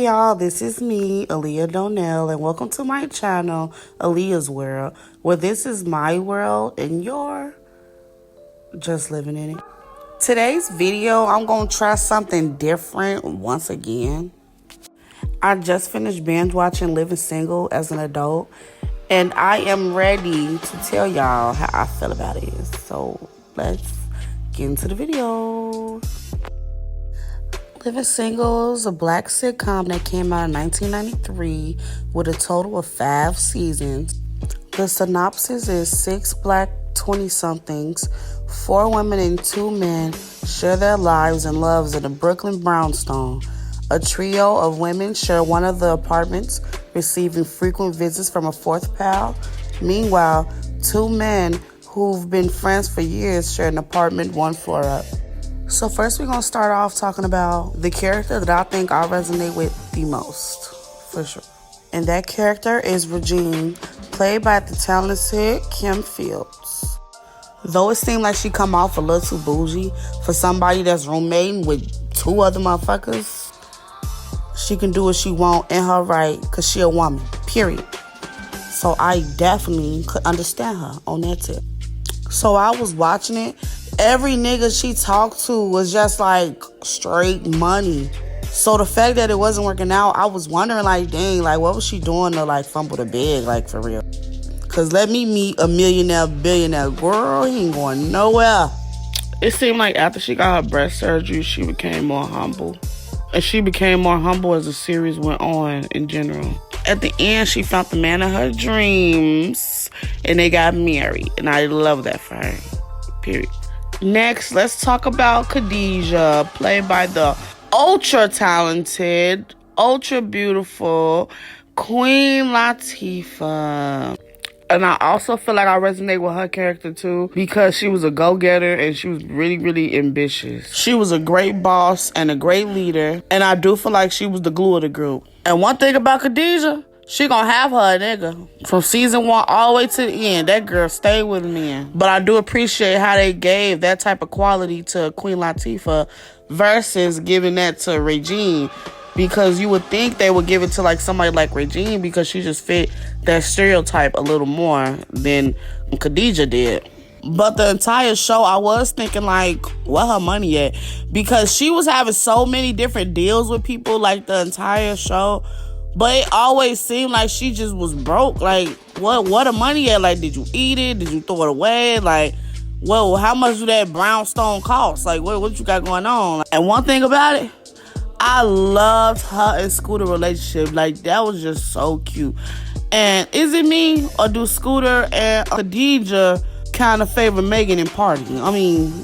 y'all, this is me, Aaliyah Donelle, and welcome to my channel, Aaliyah's World, where this is my world and you're just living in it. Today's video, I'm going to try something different once again. I just finished binge watching Living Single as an adult, and I am ready to tell y'all how I feel about it. So let's get into the video. Living Single is a black sitcom that came out in 1993 with a total of 5 seasons. The synopsis is 6 black 20-somethings, 4 women and 2 men share their lives and loves in a Brooklyn brownstone. A trio of women share one of the apartments, receiving frequent visits from a 4th pal. Meanwhile, 2 men who've been friends for years share an apartment 1 floor up. So first we're going to start off talking about the character that I think I resonate with the most, for sure. And that character is Regine, played by the talented Kim Fields. Though it seemed like she come off a little too bougie for somebody that's roommating with 2 other motherfuckers, she can do what she want in her right because she a woman, period. So I definitely could understand her on that tip. So I was watching it. Every nigga she talked to was just like straight money. So the fact that it wasn't working out, I was wondering like, dang, like what was she doing to like fumble the bag, like for real? Cause let me meet a millionaire, billionaire. Girl, he ain't going nowhere. It seemed like after she got her breast surgery, she became more humble. And she became more humble as the series went on in general. At the end, she found the man of her dreams and they got married. And I love that for her, period. Next, let's talk about Khadijah, played by the ultra-talented, ultra-beautiful Queen Latifah. And I also feel like I resonate with her character, too, because she was a go-getter and she was really, really ambitious. She was a great boss and a great leader, and I do feel like she was the glue of the group. And one thing about Khadijah, she gonna have her nigga. From season 1 all the way to the end, that girl stayed with me. But I do appreciate how they gave that type of quality to Queen Latifah versus giving that to Regine. Because you would think they would give it to like somebody like Regine because she just fit that stereotype a little more than Khadijah did. But the entire show, I was thinking like, what her money at? Because she was having so many different deals with people like the entire show. But it always seemed like she just was broke. Like, what the money at? Like, did you eat it? Did you throw it away? Like, well, how much do that brownstone cost? Like, what you got going on? And one thing about it, I loved her and Scooter relationship. Like, that was just so cute. And is it me, or do Scooter and Khadijah kind of favor Megan and Party? I mean,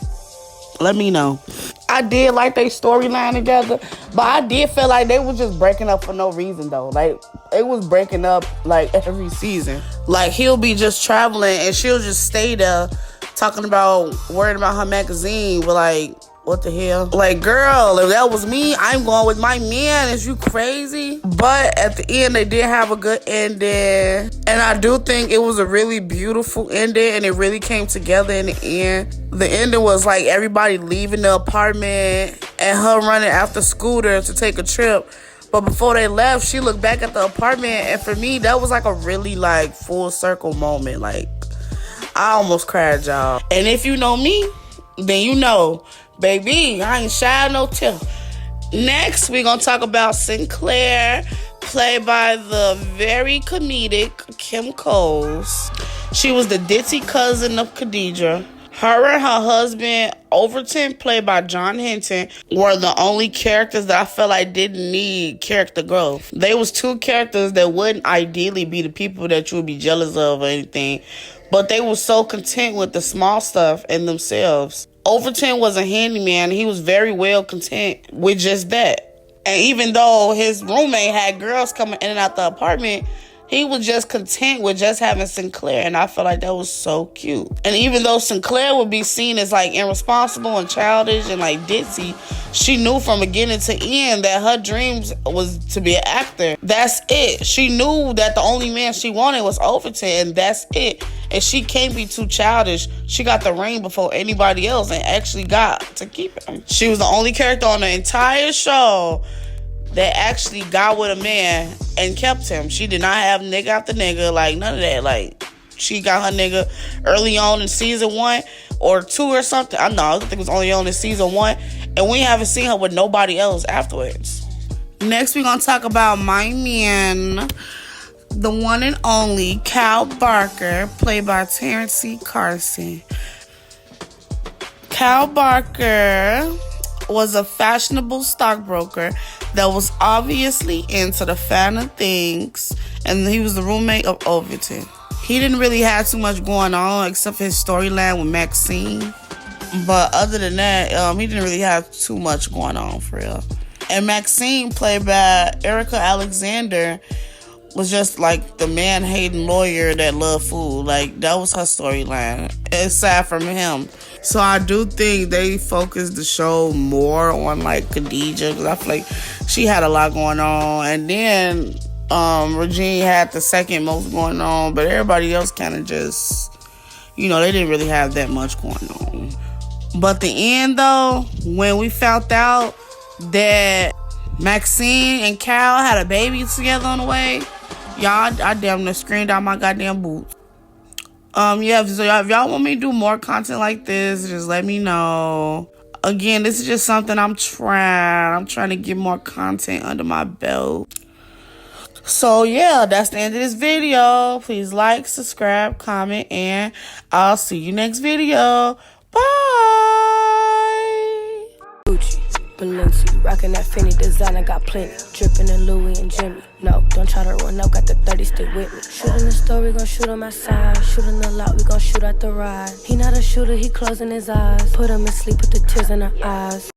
let me know. I did like their storyline together, but I did feel like they was just breaking up for no reason, though. Like, it was breaking up, like, every season. Like, he'll be just traveling, and she'll just stay there talking about, worried about her magazine, but, like, what the hell? Like, girl, if that was me, I'm going with my man. Is you crazy? But at the end, they did have a good ending. And I do think it was a really beautiful ending, and it really came together in the end. The ending was like everybody leaving the apartment and her running after Scooter to take a trip. But before they left, she looked back at the apartment, and for me, that was like a really like full circle moment. Like, I almost cried, y'all. And if you know me, then you know, baby, I ain't shy no tip. Next, we're going to talk about Sinclair, played by the very comedic Kim Coles. She was the ditzy cousin of Khadijah. Her and her husband, Overton, played by John Hinton, were the only characters that I felt like didn't need character growth. They was 2 characters that wouldn't ideally be the people that you would be jealous of or anything, but they were so content with the small stuff and themselves. Overton was a handyman. He was very well content with just that. And even though his roommate had girls coming in and out the apartment, he was just content with just having Sinclair. And I felt like that was so cute. And even though Sinclair would be seen as like irresponsible and childish and like ditzy, she knew from beginning to end that her dreams was to be an actor. That's it. She knew that the only man she wanted was Overton, and that's it. And she can't be too childish. She got the ring before anybody else and actually got to keep it. She was the only character on the entire show that actually got with a man and kept him. She did not have nigga after nigga, like none of that. Like, she got her nigga early on in season 1 or 2 or something. I think it was only on in season 1, and we haven't seen her with nobody else afterwards. Next, we're gonna talk about my man, the one and only Cal Barker, played by Terrence C. Carson. Cal Barker was a fashionable stockbroker that was obviously into the finer things, and he was the roommate of Overton. He didn't really have too much going on except for his storyline with Maxine, but other than that, he didn't really have too much going on for real. And Maxine, played by Erika Alexander, was just like the man-hating lawyer that loved food. Like, that was her storyline, aside from him. So I do think they focused the show more on, like, Khadijah, because I feel like she had a lot going on. And then Regine had the second most going on, but everybody else kind of just, they didn't really have that much going on. But the end, though, when we found out that Maxine and Cal had a baby together on the way, y'all, I damn near screamed out my goddamn boots. So if y'all want me to do more content like this, just let me know. Again, this is just something I'm trying to get more content under my belt. So yeah, that's the end of this video. Please like, subscribe, comment, and I'll see you next video. Bye. Gucci, Balenci, rockin' that Fendi designer, got plenty. Drippin' in Louis and Jimmy. No, don't try to run up, got the 30 stick with me. Shootin' the store, we gon' shoot him outside. Shootin' the lot, we gon' shoot out the ride. He not a shooter, he closing his eyes. Put him in sleep with the tears in her eyes.